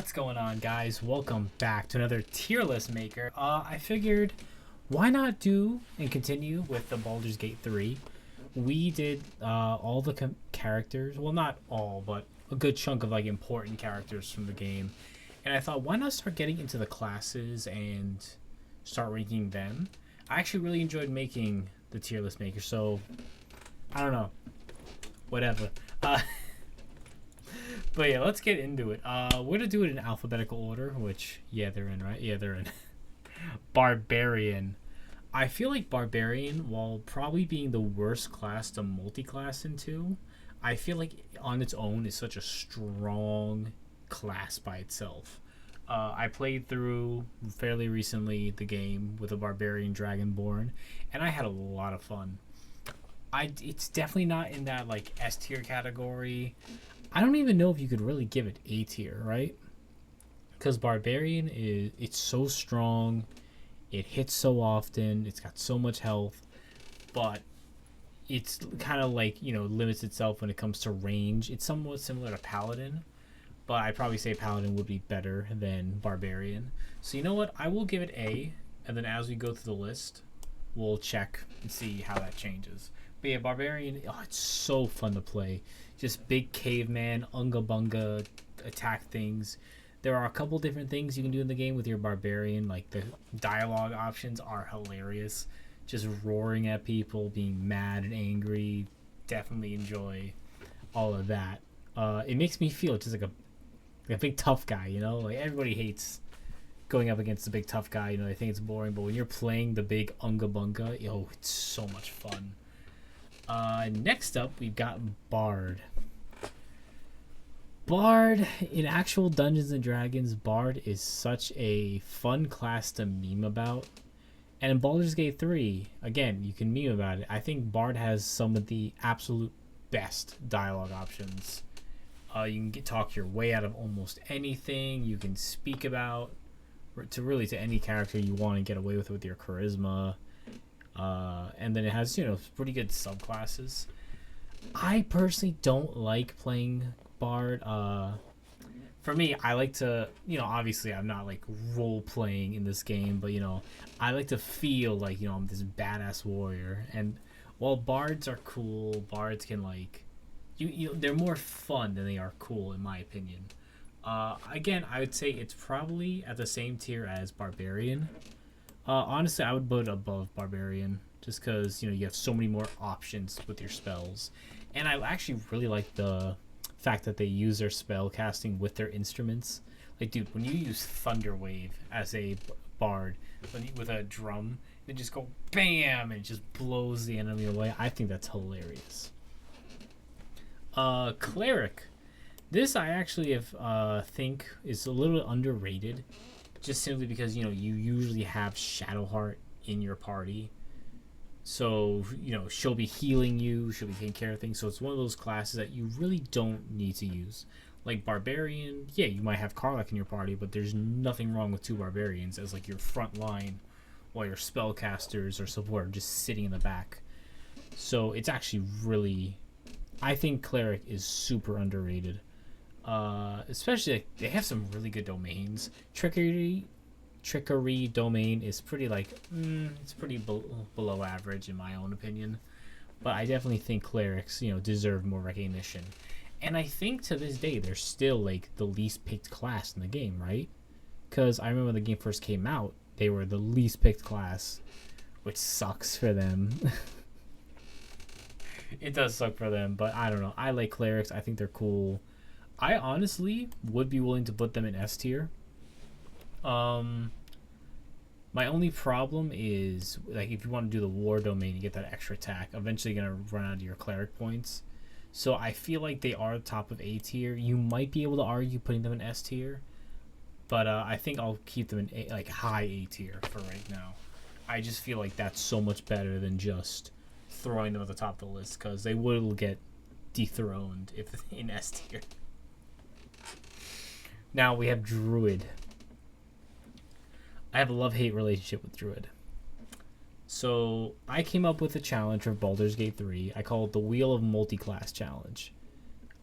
What's going on, guys? Welcome back to another tier list maker. I figured why not do and continue with the Baldur's Gate 3. We did all the characters, well, not all, but a good chunk of like important characters from the game. And I thought, why not start getting into the classes and start ranking them? I actually really enjoyed making the tier list maker, so I don't know, whatever. But yeah, let's get into it. We're gonna do it in alphabetical order, which, yeah, they're in, right? Yeah, they're in. Barbarian. I feel like Barbarian, while probably being the worst class to multi-class into, I feel like on its own is such a strong class by itself. I played through fairly recently the game with a Barbarian Dragonborn, and I had a lot of fun. It's definitely not in that like S tier category. I don't even know if you could really give it A tier, right? Because Barbarian it's so strong, it hits so often, it's got so much health, but it's kind of like, limits itself when it comes to range. It's somewhat similar to Paladin, but I'd probably say Paladin would be better than Barbarian. So you know what? I will give it A, and then as we go through the list, we'll check and see how that changes. But yeah, Barbarian, it's so fun to play. Just big caveman, unga bunga, attack things. There are a couple different things you can do in the game with your Barbarian. Like the dialogue options are hilarious. Just roaring at people, being mad and angry. Definitely enjoy all of that. It makes me feel just like a big tough guy, Like everybody hates going up against the big tough guy. They think it's boring. But when you're playing the big unga bunga, it's so much fun. Next up, we've got Bard. Bard, in actual Dungeons & Dragons, Bard is such a fun class to meme about. And in Baldur's Gate 3, again, you can meme about it. I think Bard has some of the absolute best dialogue options. You can talk your way out of almost anything. You can speak about to any character you want to get away with your charisma. And then it has, pretty good subclasses. I personally don't like playing Bard. For me, I like to, obviously I'm not like role playing in this game, but I like to feel like, I'm this badass warrior. And while Bards are cool, Bards can like, they're more fun than they are cool in my opinion. Again, I would say it's probably at the same tier as Barbarian. Honestly, I would put it above Barbarian just because, you have so many more options with your spells. And I actually really like the fact that they use their spell casting with their instruments. Like, dude, when you use Thunder Wave as a bard with a drum, they just go BAM! And it just blows the enemy away. I think that's hilarious. Cleric. This I actually think is a little underrated. Just simply because, you usually have Shadowheart in your party. So, she'll be healing you, she'll be taking care of things. So it's one of those classes that you really don't need to use. Like Barbarian, yeah, you might have Karlach in your party, but there's nothing wrong with two Barbarians as like your front line while your spellcasters or support are just sitting in the back. So it's actually really... I think Cleric is super underrated. Especially like, they have some really good domains. Trickery domain is pretty like it's pretty below average in my own opinion, but I definitely think clerics deserve more recognition. And I think to this day they're still like the least picked class in the game, right? Because I remember when the game first came out, they were the least picked class, which sucks for them. It does suck for them, but I don't know. I like clerics. I think they're cool. I honestly would be willing to put them in S tier. My only problem is like if you want to do the war domain, you get that extra attack. Eventually, you're gonna run out of your cleric points. So I feel like they are top of A tier. You might be able to argue putting them in S tier, but I think I'll keep them in high A tier for right now. I just feel like that's so much better than just throwing them at the top of the list because they will get dethroned if in S tier. Now we have Druid. I have a love-hate relationship with Druid. So I came up with a challenge for Baldur's Gate 3. I call it the Wheel of Multiclass Challenge.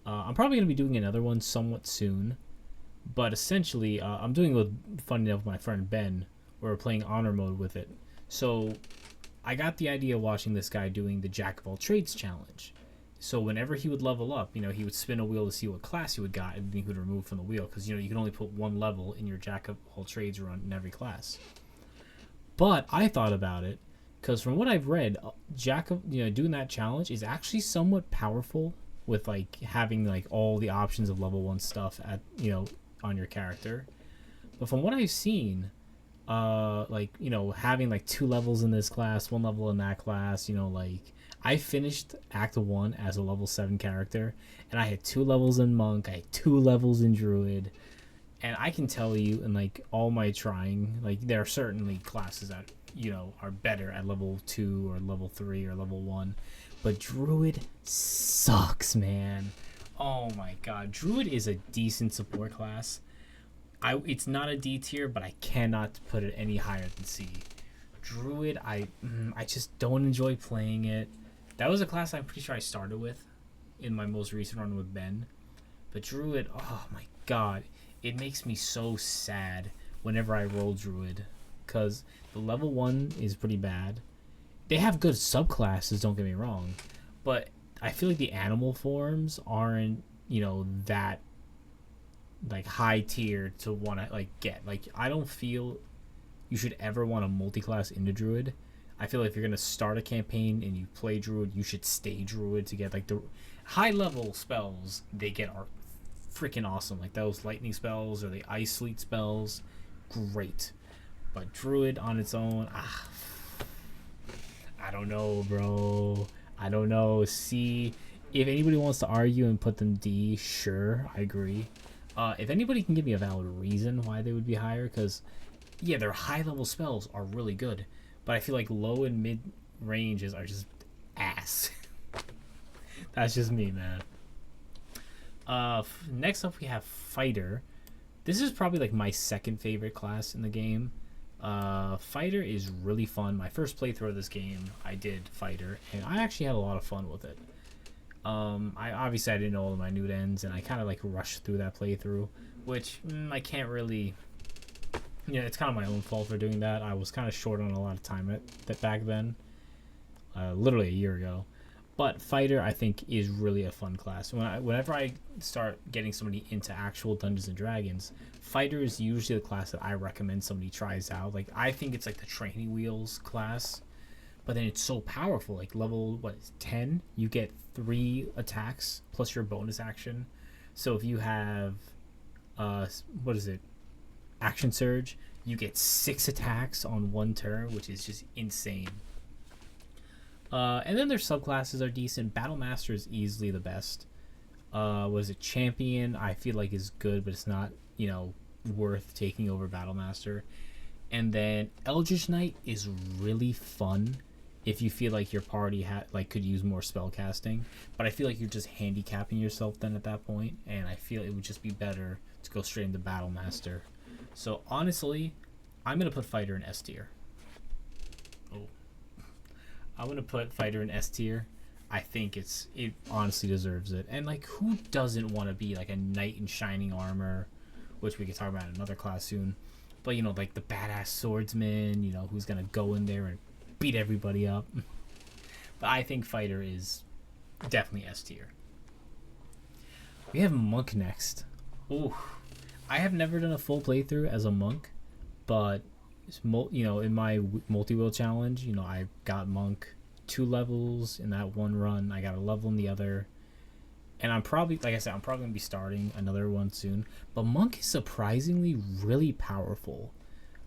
I'm probably going to be doing another one somewhat soon. But essentially, I'm doing it with, funny enough, with my friend Ben. We're playing honor mode with it. So I got the idea watching this guy doing the Jack of all trades challenge. So whenever he would level up, he would spin a wheel to see what class he would got, and then he would remove from the wheel because you can only put one level in your Jack of all trades run in every class. But I thought about it because from what I've read, Jack of doing that challenge is actually somewhat powerful with like having like all the options of level 1 stuff at on your character. But from what I've seen, having like 2 levels in this class, 1 level in that class, I finished Act 1 as a level 7 character, and I had 2 levels in Monk, I had 2 levels in Druid, and I can tell you, in like all my trying, like there are certainly classes that are better at level 2 or level 3 or level 1, but Druid sucks, man. Oh my god, Druid is a decent support class. It's not a D tier, but I cannot put it any higher than C. Druid, I just don't enjoy playing it. That was a class I'm pretty sure I started with in my most recent run with Ben. But Druid, oh my god, it makes me so sad whenever I roll Druid, because the level 1 is pretty bad. They have good subclasses, don't get me wrong, but I feel like the animal forms aren't that like high tier to want to like get. Like, I don't feel you should ever want to multi-class into Druid. I feel like if you're gonna start a campaign and you play Druid, you should stay Druid to get like the high level spells they get are freaking awesome. Like those lightning spells or the ice sleet spells, great. But Druid on its own, I don't know, bro. I don't know. See, if anybody wants to argue and put them D, sure, I agree. If anybody can give me a valid reason why they would be higher, because yeah, their high level spells are really good, but I feel like low and mid ranges are just ass. That's just me, man. Next up we have Fighter. This is probably like my second favorite class in the game. Fighter is really fun. My first playthrough of this game, I did Fighter, and I actually had a lot of fun with it. I didn't know all of my new ends, and I kind of like rushed through that playthrough, which I can't really. It's kind of my own fault for doing that. I was kind of short on a lot of time back then, literally a year ago. But Fighter, I think, is really a fun class. Whenever I start getting somebody into actual Dungeons and Dragons, Fighter is usually the class that I recommend somebody tries out. Like, I think it's like the training wheels class, but then it's so powerful. Like level 10, you get 3 attacks plus your bonus action. So if you have Action Surge, you get 6 attacks on 1 turn, which is just insane. And then their subclasses are decent. Battle Master is easily the best. Champion, I feel like is good, but it's not worth taking over Battle Master. And then Eldritch Knight is really fun if you feel like your party could use more spell casting, but I feel like you're just handicapping yourself then at that point, and I feel it would just be better to go straight into Battle Master. So honestly, I'm gonna put Fighter in S tier. I'm gonna put Fighter in S tier. I think it honestly deserves it. And like, who doesn't want to be like a knight in shining armor, which we could talk about in another class soon. But like the badass swordsman, who's gonna go in there and beat everybody up. But I think Fighter is definitely S tier. We have Monk next. Ooh, I have never done a full playthrough as a monk, but in my multi-wheel challenge, I got Monk 2 levels in that one run. I got a level in the other, and I'm probably, like I said, I'm probably gonna be starting another one soon. But Monk is surprisingly really powerful.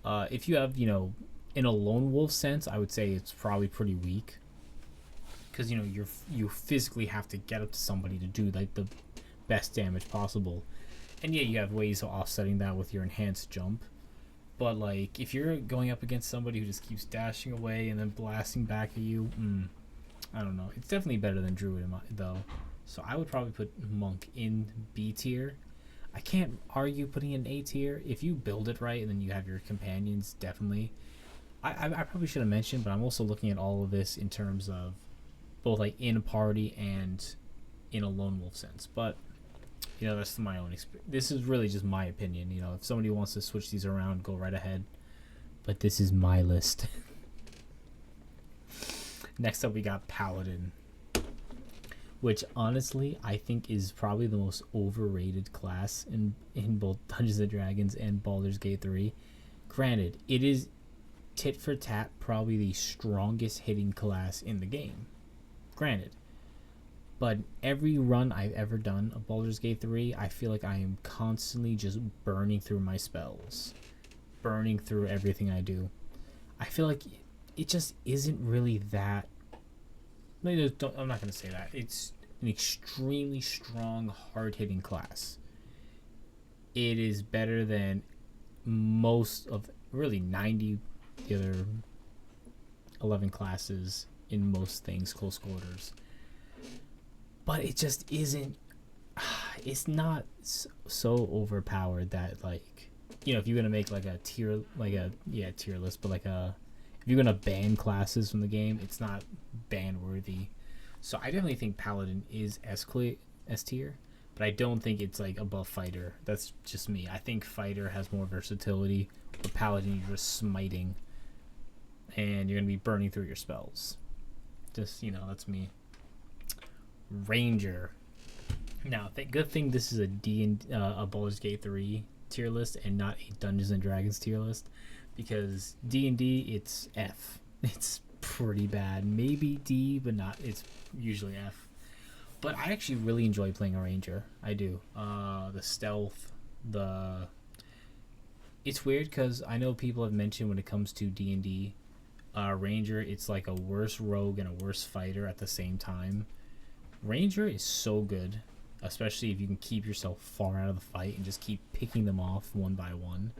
If you have, in a lone wolf sense, I would say it's probably pretty weak, because you physically have to get up to somebody to do like the best damage possible. And yeah, you have ways of offsetting that with your enhanced jump. But like, if you're going up against somebody who just keeps dashing away and then blasting back at you, I don't know. It's definitely better than Druid though. So I would probably put Monk in B tier. I can't argue putting it in A tier. If you build it right and then you have your companions, definitely. I probably should have mentioned, but I'm also looking at all of this in terms of both like in a party and in a lone wolf sense. But You know, that's my own experience. This is really just my opinion. You know, if somebody wants to switch these around, go right ahead. But this is my list. Next up, we got Paladin, which honestly I think is probably the most overrated class in both Dungeons and Dragons and Baldur's Gate 3. Granted, it is tit for tat probably the strongest hitting class in the game. Granted. But every run I've ever done of Baldur's Gate 3, I feel like I am constantly just burning through my spells. Burning through everything I do. I feel like it just isn't really that... I'm not going to say that. It's an extremely strong, hard-hitting class. It is better than most of... really 90 the other 11 classes in most things, close quarters. But it just isn't, it's not so overpowered that, like, you know, if you're going to make like a tier, tier list, but like if you're going to ban classes from the game, it's not ban worthy. So I definitely think Paladin is S tier, but I don't think it's like above Fighter. That's just me. I think Fighter has more versatility, but Paladin you're just smiting, and you're going to be burning through your spells. Just, you know, that's me. Ranger. Now, good thing this is a Baldur's Gate 3 tier list and not a Dungeons and Dragons tier list, because D&D it's F. It's pretty bad. Maybe D, but not. It's usually F. But I actually really enjoy playing a Ranger. I do. The stealth, it's weird because I know people have mentioned when it comes to D&D, Ranger, it's like a worse rogue and a worse fighter at the same time. Ranger is so good, especially if you can keep yourself far out of the fight and just keep picking them off one by one.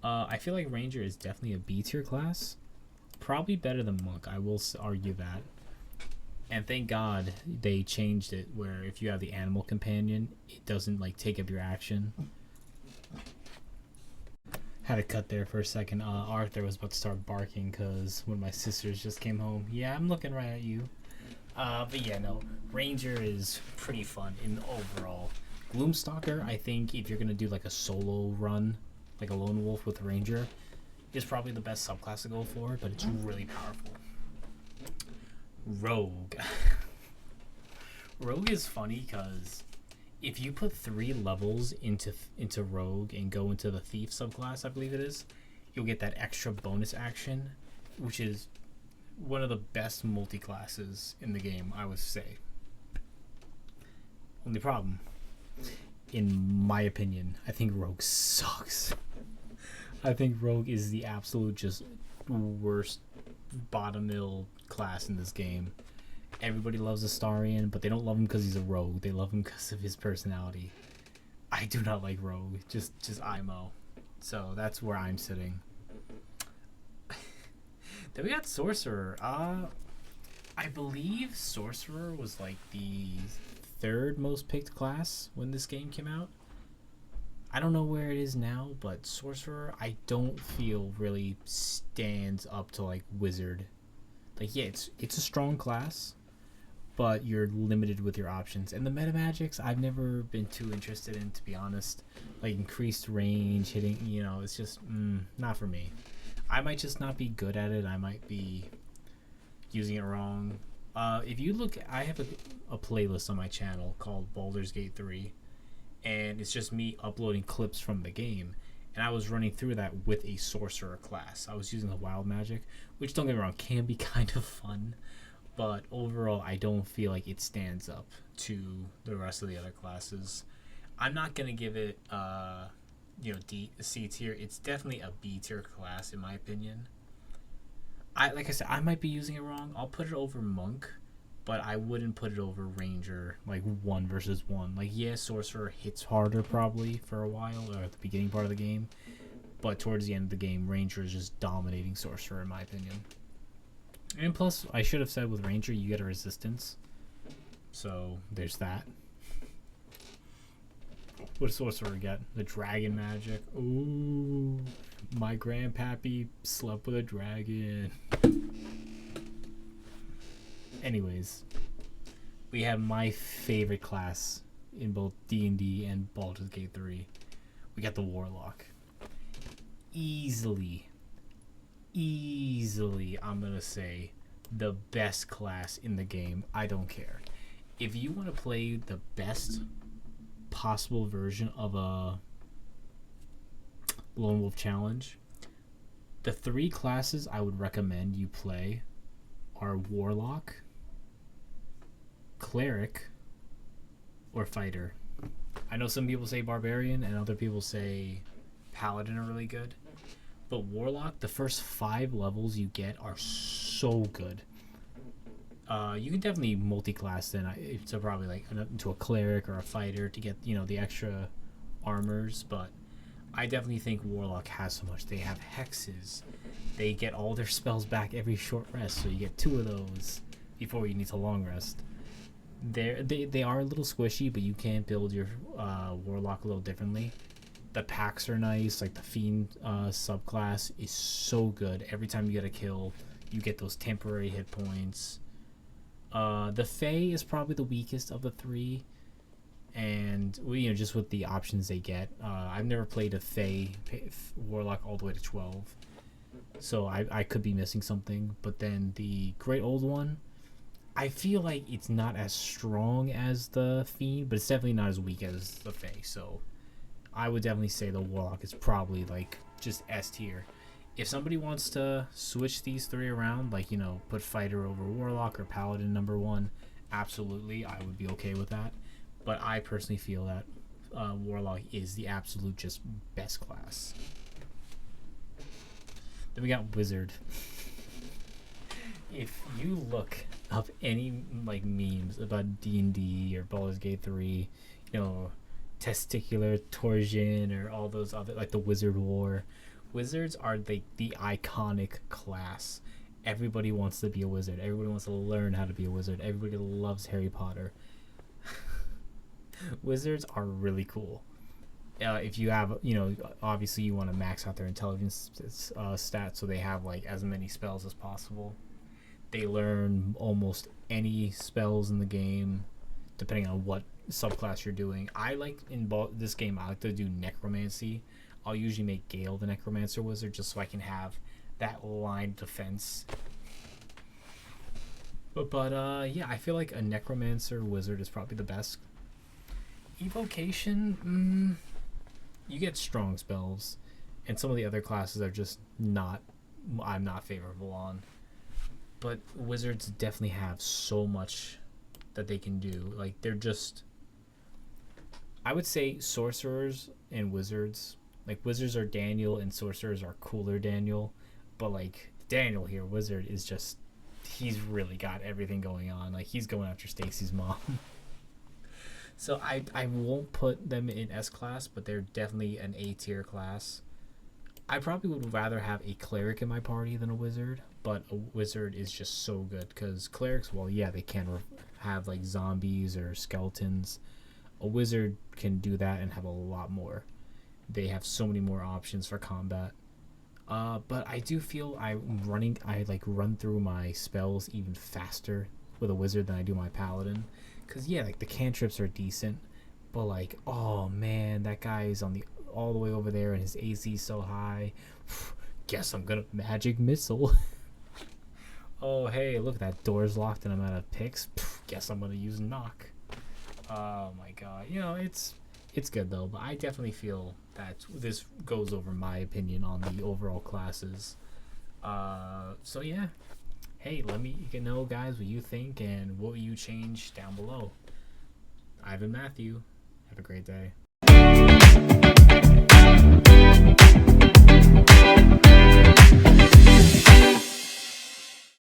I feel like Ranger is definitely a B tier class. Probably better than Monk, I will argue that. And thank God they changed it where if you have the animal companion, it doesn't like take up your action. Had to cut there for a second. Arthur was about to start barking because one of my sisters just came home. Yeah, I'm looking right at you. But yeah, no, Ranger is pretty fun in overall. Gloomstalker, I think if you're going to do like a solo run, like a lone wolf with Ranger, is probably the best subclass to go for, but it's really powerful. Rogue. Rogue is funny because if you put 3 levels into Rogue and go into the Thief subclass, I believe it is, you'll get that extra bonus action, which is one of the best multi-classes in the game, I would say. Only problem, in my opinion, I think Rogue sucks. I think Rogue is the absolute just worst bottom middle class in this game. Everybody loves Astarion, but they don't love him because he's a rogue. They love him because of his personality. I do not like Rogue, just IMO. So that's where I'm sitting. Then we got Sorcerer. I believe Sorcerer was like the 3rd most picked class when this game came out. I don't know where it is now, but Sorcerer I don't feel really stands up to like Wizard. Like, yeah, it's a strong class, but you're limited with your options. And the meta magics I've never been too interested in, to be honest. Like increased range, hitting, you know, it's just not for me. I might just not be good at it. I might be using it wrong. If you look, I have a playlist on my channel called Baldur's Gate 3, and it's just me uploading clips from the game. And I was running through that with a Sorcerer class. I was using the Wild Magic, which, don't get me wrong, can be kind of fun. But overall, I don't feel like it stands up to the rest of the other classes. I'm not going to give it C tier. It's definitely a B tier class in my opinion. Like I said, I might be using it wrong. I'll put it over Monk, but I wouldn't put it over Ranger, like 1 versus 1. Like, yeah, Sorcerer hits harder probably for a while, or at the beginning part of the game, but towards the end of the game, Ranger is just dominating Sorcerer in my opinion. And plus, I should have said with Ranger, you get a resistance, so there's that. What does Sorcerer get? The dragon magic. Ooh, my grandpappy slept with a dragon. Anyways, we have my favorite class in both D&D and Baldur's Gate 3. We got the Warlock. Easily, I'm gonna say the best class in the game. I don't care. If you want to play the best possible version of a Lone Wolf Challenge, the 3 classes I would recommend you play are Warlock, Cleric, or Fighter. I know some people say Barbarian and other people say Paladin are really good. But Warlock, the first 5 levels you get are so good. You can definitely multi-class then, so probably like into a Cleric or a Fighter to get, you know, the extra armors, but I definitely think Warlock has so much. They have hexes. They get all their spells back every short rest, so you get 2 of those before you need to long rest. They are a little squishy, but you can build your Warlock a little differently. The packs are nice, like the Fiend subclass is so good. Every time you get a kill, you get those temporary hit points. The Fae is probably the weakest of the 3, and you know, just with the options they get. I've never played a Fae Warlock all the way to 12, so I could be missing something. But then the Great Old One, I feel like it's not as strong as the Fiend, but it's definitely not as weak as the Fae, so I would definitely say the Warlock is probably like just S tier. If somebody wants to switch these 3 around, like, you know, put Fighter over Warlock or Paladin number 1, absolutely, I would be okay with that. But I personally feel that Warlock is the absolute just best class. Then we got Wizard. If you look up any like memes about D&D or Baldur's Gate 3, you know, testicular torsion or all those other, like the Wizard War, wizards are the iconic class. Everybody wants to be a wizard. Everybody wants to learn how to be a wizard. Everybody loves Harry Potter. Wizards are really cool. If you have, you know, obviously you want to max out their intelligence stats, so they have like as many spells as possible. They learn almost any spells in the game, depending on what subclass you're doing. I like this game, I like to do necromancy. I'll usually make Gale the necromancer wizard just so I can have that line defense. But yeah, I feel like a necromancer wizard is probably the best. Evocation, you get strong spells, and some of the other classes are just not, I'm not favorable on. But wizards definitely have so much that they can do. Like, they're just, I would say sorcerers and wizards, like wizards are Daniel and sorcerers are cooler Daniel, but like Daniel here, wizard, is just, he's really got everything going on. Like, he's going after Stacy's mom. So I won't put them in S class, but they're definitely an A tier class. I probably would rather have a cleric in my party than a wizard, but a wizard is just so good because clerics, well, yeah, they can have like zombies or skeletons. A wizard can do that and have a lot more. They have so many more options for combat. But I do feel I like run through my spells even faster with a wizard than I do my paladin. Cause yeah, like the cantrips are decent, but like, oh man, that guy is on the all the way over there and his AC is so high. Guess I'm gonna magic missile. Oh hey, look, that door's locked and I'm out of picks. Guess I'm gonna use knock. Oh my god, you know, it's good though, but I definitely feel that this goes over my opinion on the overall classes. So yeah, hey, let me know, guys, what you think and what you change down below. I've been Matthew. Have a great day.